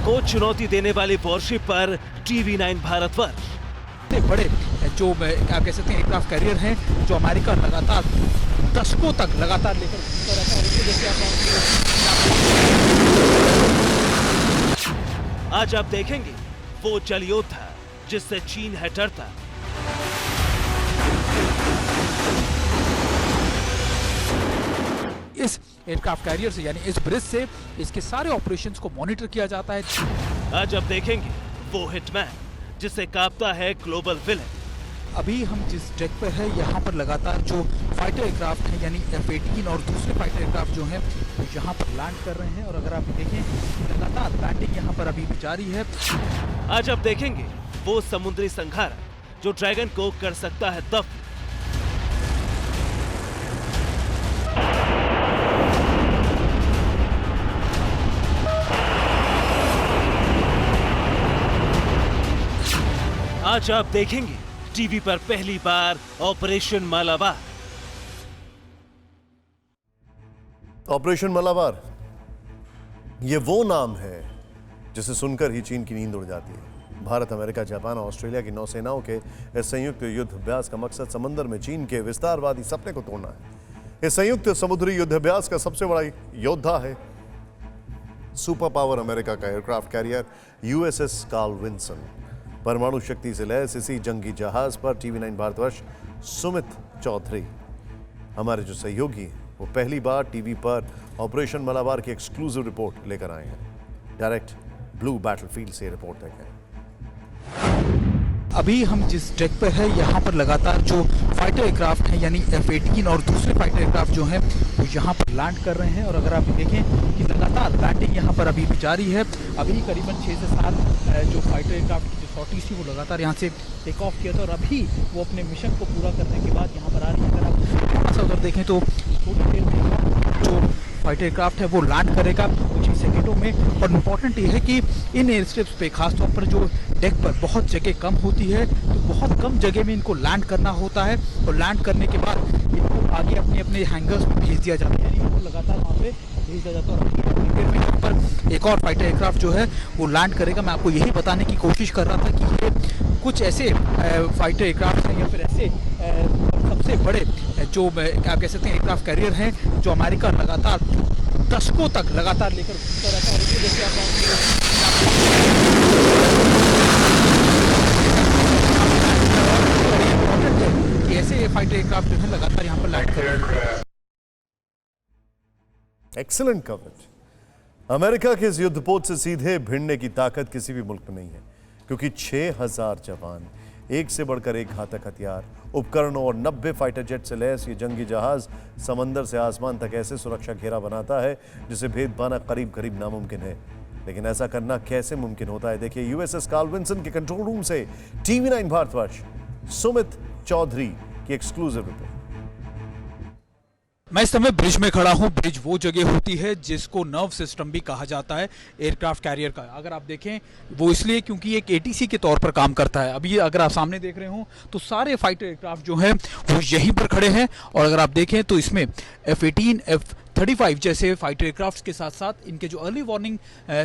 को चुनौती देने वाली वॉरशिप पर TV9 भारतवर्ष। बड़े जो क्या कह सकते हैं एयरक्राफ्ट कैरियर हैं जो अमेरिका लगातार दशकों तक लगातार लेकर घूमता रहता है। जैसे आज आप देखेंगे वो जल योद्धा जिससे चीन है डरता। इस एयरक्राफ्ट कैरियर से यानी इस ब्रिज से इसके सारे ऑपरेशंस को मॉनिटर किया जाता है। आज आप देखेंगे वो हिटमैन जिसे कांपता है ग्लोबल विलेन। अभी हम जिस डेक पर है यहाँ पर लगातार जो फाइटर एयरक्राफ्ट हैं यानी F-18 और दूसरे फाइटर एयरक्राफ्ट जो हैं वो यहाँ पर लैंड कर रहे हैं और अगर आप देखें लगातार लैंडिंग यहाँ पर अभी भी जारी है। आज आप देखेंगे वो समुद्री संघारा जो ड्रैगन को कर सकता है दफ्न। आज आप देखेंगे टीवी पर पहली बार ऑपरेशन मालाबार। ऑपरेशन मालाबार ये वो नाम है जिसे सुनकर ही चीन की नींद उड़ जाती है। भारत, अमेरिका, जापान और ऑस्ट्रेलिया की नौसेनाओं के इस संयुक्त युद्ध अभ्यास का मकसद समंदर में चीन के विस्तारवादी सपने को तोड़ना है। इस संयुक्त समुद्री युद्ध अभ्यास का सबसे बड़ा योद्धा है सुपर पावर अमेरिका का aircraft carrier USS Carl Vinson. परमाणु शक्ति से लैस इसी जंगी जहाज पर TV9 भारतवर्ष सुमित चौधरी हमारे जो सहयोगी हैं वो पहली बार टीवी पर ऑपरेशन मालाबार की एक्सक्लूसिव रिपोर्ट लेकर आए हैं। डायरेक्ट ब्लू बैटलफील्ड से रिपोर्ट देखें। अभी हम जिस डेक पर है यहाँ पर लगातार जो फाइटर एयरक्राफ्ट हैं यानी F-18 और दूसरे फाइटर एयरक्राफ्ट जो हैं वो यहाँ पर लैंड कर रहे हैं और अगर आप देखें कि लगातार लैंडिंग यहाँ पर अभी भी जारी है। अभी करीबन 6 से 7 जो फाइटर एयरक्राफ्ट की जो सॉर्टीज थी वो लगातार यहाँ से टेक ऑफ किया था और अभी वो अपने मिशन को पूरा करने के बाद यहाँ पर आ रही है। अगर आप थोड़ा सा उधर देखें तो थोड़ी देर में जो फाइटर एयरक्राफ्ट है वो लैंड करेगा कुछ ही सेकेंडों में। और इम्पॉर्टेंट ये है कि इन एयर स्ट्रिप्स पे खासतौर पर जो डेक पर बहुत जगह कम होती है तो बहुत कम जगह में इनको लैंड करना होता है और लैंड करने के बाद इनको आगे अपने अपने हैंगर्स में भेज दिया जाता है यानी इनको लगातार वहाँ पे भेज दिया जाता है। और अपनी देर में यहाँ पर एक और फाइटर एयरक्राफ्ट जो है वो लैंड करेगा। मैं आपको यही बताने की कोशिश कर रहा था कि ये कुछ ऐसे फाइटर एयरक्राफ्ट हैं या फिर ऐसे सबसे बड़े जो क्या कह सकते हैं एयरक्राफ्ट कैरियर हैं जो अमेरिका लगातार दशकों तक लगातार लेकर घूमता रहता है। और जैसे आप ऐसे फाइटर एयरक्राफ्ट जो है लगातार यहाँ पर लैंड कर रहे हैं। Excellent coverage. अमेरिका के इस युद्धपोत से सीधे भिड़ने की ताकत किसी भी मुल्क में नहीं है क्योंकि 6000 जवान, एक से बढ़कर एक घातक हथियार, उपकरणों और 90 फाइटर जेट से लैस ये जंगी जहाज समंदर से आसमान तक ऐसे सुरक्षा घेरा बनाता है जिसे भेद पाना करीब करीब नामुमकिन है। लेकिन ऐसा करना कैसे मुमकिन होता है, देखिए USS कार्ल विंसन के कंट्रोल रूम से TV9 भारतवर्ष सुमित चौधरी की एक्सक्लूसिव रिपोर्ट। मैं इस समय ब्रिज में खड़ा हूं। ब्रिज वो जगह होती है जिसको नर्व सिस्टम भी कहा जाता है एयरक्राफ्ट कैरियर का। अगर आप देखें वो इसलिए क्योंकि एक ATC के तौर पर काम करता है। अभी अगर आप सामने देख रहे हो तो सारे फाइटर एयरक्राफ्ट जो हैं वो यहीं पर खड़े हैं और अगर आप देखें तो इसमें F-18, F-35 जैसे फाइटर एयरक्राफ्ट्स के साथ साथ इनके जो अर्ली वार्निंग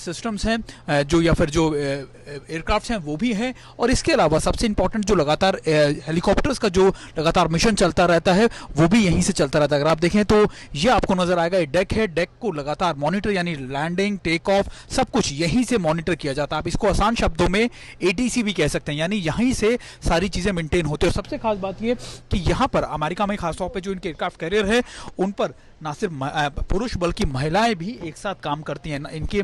सिस्टम्स हैं जो या फिर जो एयरक्राफ्ट्स हैं वो भी हैं। और इसके अलावा सबसे इंपॉर्टेंट जो लगातार हेलीकॉप्टर्स का जो लगातार मिशन चलता रहता है वो भी यहीं से चलता रहता है। अगर आप देखें तो ये आपको नजर आएगा, ये डेक है। डेक को लगातार मॉनिटर यानी लैंडिंग, टेक ऑफ सब कुछ यहीं से मॉनिटर किया जाता है। आप इसको आसान शब्दों में ATC भी कह सकते हैं यानी यहीं से सारी चीजें मेंटेन होती है। और सबसे खास बात ये कि यहाँ पर अमेरिका में खासतौर पर जो इनके एयरक्राफ्ट कैरियर है उन पर ना सिर्फ पुरुष बल्कि महिलाएं भी एक साथ काम करती हैं। इनके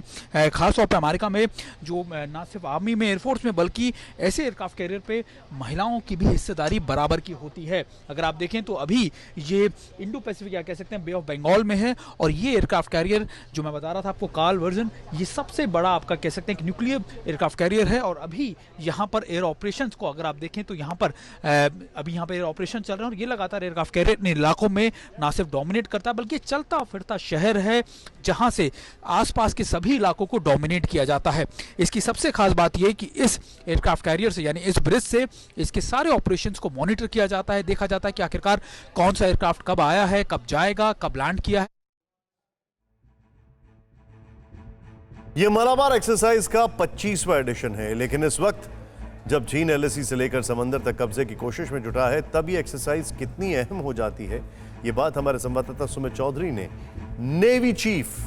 खासतौर पर अमेरिका में जो ना सिर्फ आर्मी में, एयरफोर्स में बल्कि ऐसे एयरक्राफ्ट कैरियर पे महिलाओं की भी हिस्सेदारी बराबर की होती है। अगर आप देखें तो अभी ये इंडो पैसिफिक क्या कह सकते हैं बे ऑफ बंगाल में है और ये एयरक्राफ्ट कैरियर जो मैं बता रहा था आपको कार्ल वर्जन, ये सबसे बड़ा आपका कह सकते हैं कि न्यूक्लियर एयरक्राफ्ट कैरियर है। और अभी यहाँ पर एयर ऑपरेशन को अगर आप देखें तो यहाँ पर अभी यहाँ पर एयर ऑपरेशन चल रहे हैं और ये लगातार एयरक्राफ्ट कैरियर इन इलाकों में ना सिर्फ डोमिनेट करता है बल्कि चलता फिरता शहर है जहां से आसपास के सभी इलाकों को डोमिनेट किया जाता है। इसकी सबसे खास बात यह है कि इस एयरक्राफ्ट कैरियर से यानी इस ब्रिज से इसके सारे ऑपरेशंस को मॉनिटर किया जाता है, देखा जाता है कि आखिरकार कौन सा एयरक्राफ्ट कब आया है, कब जाएगा, कब लैंड किया है। ये मलाबार एक्सरसाइज का 25वां एडिशन है, लेकिन इस वक्त जब चीन एलएसी से लेकर समंदर तक कब्जे की कोशिश में जुटा है, तब ये एक्सरसाइज कितनी अहम हो जाती है, ये बात हमारे संवाददाता सुमित चौधरी ने navy chief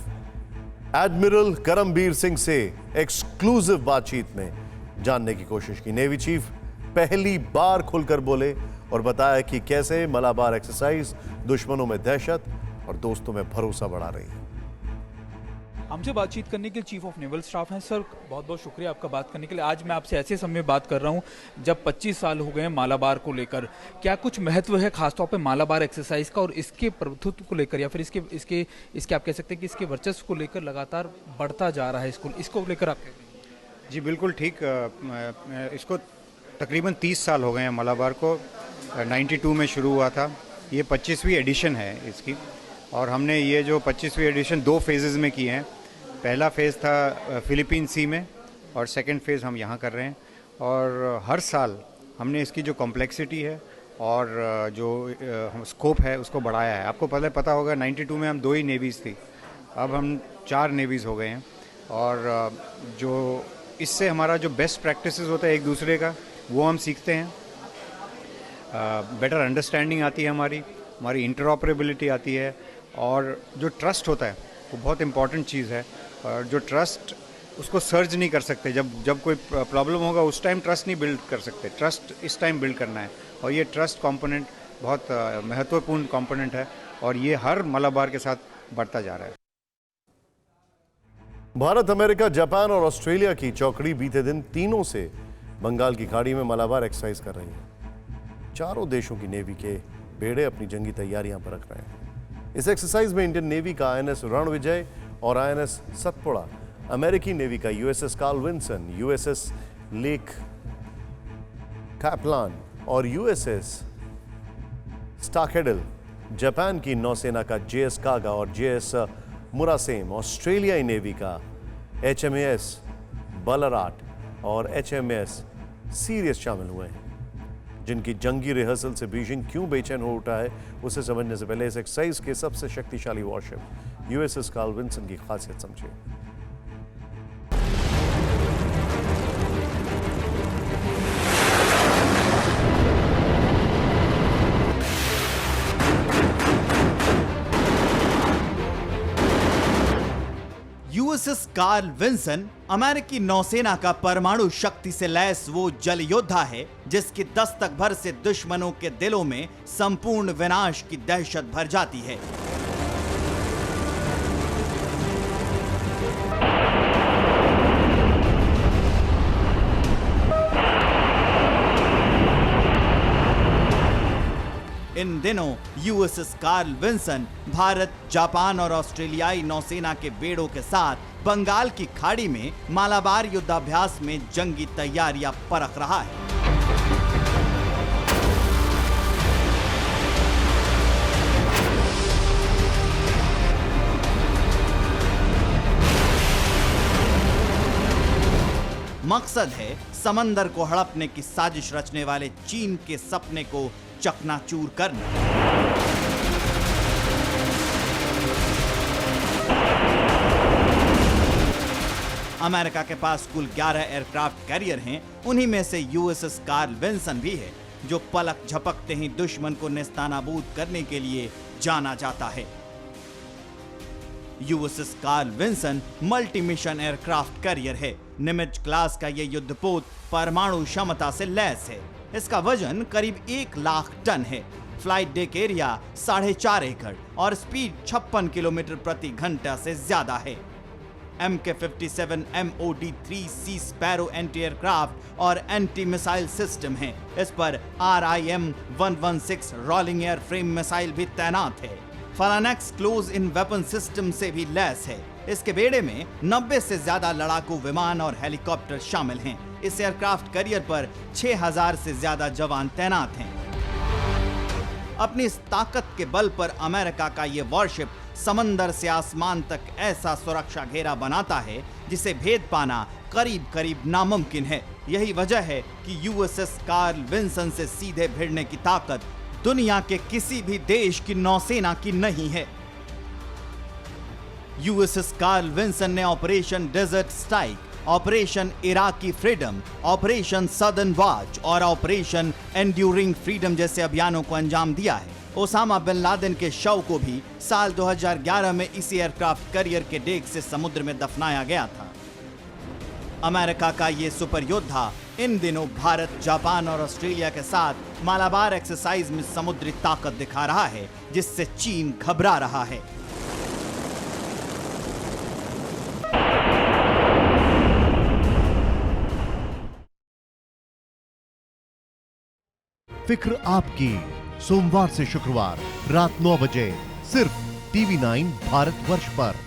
admiral Karambir Singh से एक्सक्लूसिव बातचीत में जानने की कोशिश की। नेवी चीफ पहली बार खुलकर बोले और बताया कि कैसे मलाबार एक्सरसाइज दुश्मनों में दहशत और दोस्तों में भरोसा बढ़ा रही है। हमसे बातचीत करने के लिए चीफ ऑफ नेवल स्टाफ हैं। सर, बहुत बहुत शुक्रिया आपका बात करने के लिए। आज मैं आपसे ऐसे समय में बात कर रहा हूं जब 25 साल हो गए हैं मालाबार को लेकर। क्या कुछ महत्व है खासतौर पे मालाबार एक्सरसाइज का और इसके प्रभुत्व को लेकर, या फिर इसके आप कह सकते हैं कि इसके वर्चस्व को लेकर लगातार बढ़ता जा रहा है इसको लेकर आप? जी बिल्कुल ठीक। इसको तकरीबन 30 साल हो गए हैं मलाबार को। 92 में शुरू हुआ था। ये 25वीं एडिशन है इसकी, और हमने ये जो 25वीं एडिशन 2 फेजेज़ में किए हैं। पहला फेज़ था फिलीपीन सी में और सेकंड फेज़ हम यहाँ कर रहे हैं। और हर साल हमने इसकी जो कॉम्प्लेक्सिटी है और जो स्कोप है उसको बढ़ाया है। आपको पता होगा 92 में हम 2 ही नेवीज़ थी, अब हम 4 नेवीज़ हो गए हैं। और जो इससे हमारा जो बेस्ट प्रैक्टिसेस होता है एक दूसरे का, वो हम सीखते हैं। बेटर अंडरस्टैंडिंग आती है, हमारी इंटरऑपरेबिलिटी आती है, और जो ट्रस्ट होता है वो बहुत इंपॉर्टेंट चीज़ है। और जो ट्रस्ट उसको सर्ज नहीं कर सकते, जब कोई प्रॉब्लम होगा उस टाइम ट्रस्ट नहीं बिल्ड कर सकते, ट्रस्ट इस टाइम बिल्ड करना है। और ये ट्रस्ट कंपोनेंट बहुत महत्वपूर्ण कंपोनेंट है, और ये हर मलाबार के साथ बढ़ता जा रहा है। भारत, अमेरिका, जापान और ऑस्ट्रेलिया की चौकड़ी बीते दिन तीनों से बंगाल की खाड़ी में मलाबार एक्सरसाइज कर रही है। चारों देशों की नेवी के बेड़े अपनी जंगी तैयारियां पर रख रहे हैं। इस एक्सरसाइज में इंडियन नेवी का आईएनएस रणविजय और आईएनएस सतपुड़ा, अमेरिकी नेवी का USS Carl Vinson, USS Lake Champlain और यूएसएस स्टाकेडल, जापान की नौसेना का जेएस कागा और जेएस मुरासेम, ऑस्ट्रेलियाई नेवी का एचएमएस बलराट और एचएमएस सीरियस शामिल हुए हैं। जिनकी जंगी रिहर्सल से बीजिंग क्यों बेचैन हो उठा है, उसे समझने से पहले इस एक्सरसाइज के सबसे शक्तिशाली वॉरशिप यूएसएस कार्ल विंसन की खासियत समझिए। यूएसएस कार्ल विंसन अमेरिकी नौसेना का परमाणु शक्ति से लैस वो जल योद्धा है जिसकी दस्तक भर से दुश्मनों के दिलों में संपूर्ण विनाश की दहशत भर जाती है। इन दिनों USS Carl Vinson Bharat, Japan और ऑस्ट्रेलियाई नौसेना के बेड़ों के साथ बंगाल की खाड़ी में मालाबार युद्धाभ्यास में जंगी तैयारियां परख रहा है। मकसद है समंदर को हड़पने की साजिश रचने वाले चीन के सपने को चकनाचूर करना। अमेरिका के पास कुल 11 एयरक्राफ्ट कैरियर हैं। उन्हीं में से यूएसएस कार्ल विंसन भी है, जो पलक झपकते ही दुश्मन को नेस्तनाबूद करने के लिए जाना जाता है। USS Carl Vinson multi mission aircraft carrier है। निमित्ज क्लास का यह युद्धपोत परमाणु क्षमता से लैस है। इसका वजन करीब 1 लाख टन है। फ्लाइट डेक एरिया 4.5 एकड़ और स्पीड 56 किलोमीटर प्रति घंटा से ज्यादा है। MK-57 MOD-3C sparrow anti aircraft और एंटी मिसाइल सिस्टम है। इस पर RIM-116 rolling air frame missile भी तैनात है। फलानेक्स क्लोज इन वेपन सिस्टम से भी लैस है। इसके बेड़े में 90 से ज्यादा लड़ाकू विमान और हेलीकॉप्टर शामिल हैं। इस एयरक्राफ्ट कैरियर पर 6000 से ज्यादा जवान तैनात हैं। अपनी इस ताकत के बल पर अमेरिका का ये वॉरशिप समंदर से आसमान तक ऐसा सुरक्षा घेरा बनाता है जिसे भेद पाना करीब करीब नामुमकिन है। यही वजह है कि यूएसएस कार्ल विंसन से सीधे भिड़ने की ताकत दुनिया के किसी भी देश की नौसेना की नहीं है। यूएसएस कार्ल विंसन ने Operation Desert Strike, Operation Iraqi Freedom, Operation Southern Watch और ऑपरेशन एंड्यूरिंग फ्रीडम जैसे अभियानों को अंजाम दिया है। ओसामा बिन लादेन के शव को भी साल 2011 में इसी एयरक्राफ्ट कैरियर के डेक से समुद्र में दफनाया गया था। अमेरिका का ये सुपर योद्धा इन दिनों भारत, जापान और ऑस्ट्रेलिया के साथ मालाबार एक्सरसाइज में समुद्री ताकत दिखा रहा है, जिससे चीन घबरा रहा है। फिक्र आपकी, सोमवार से शुक्रवार रात 9 बजे सिर्फ TV9 भारतवर्ष पर।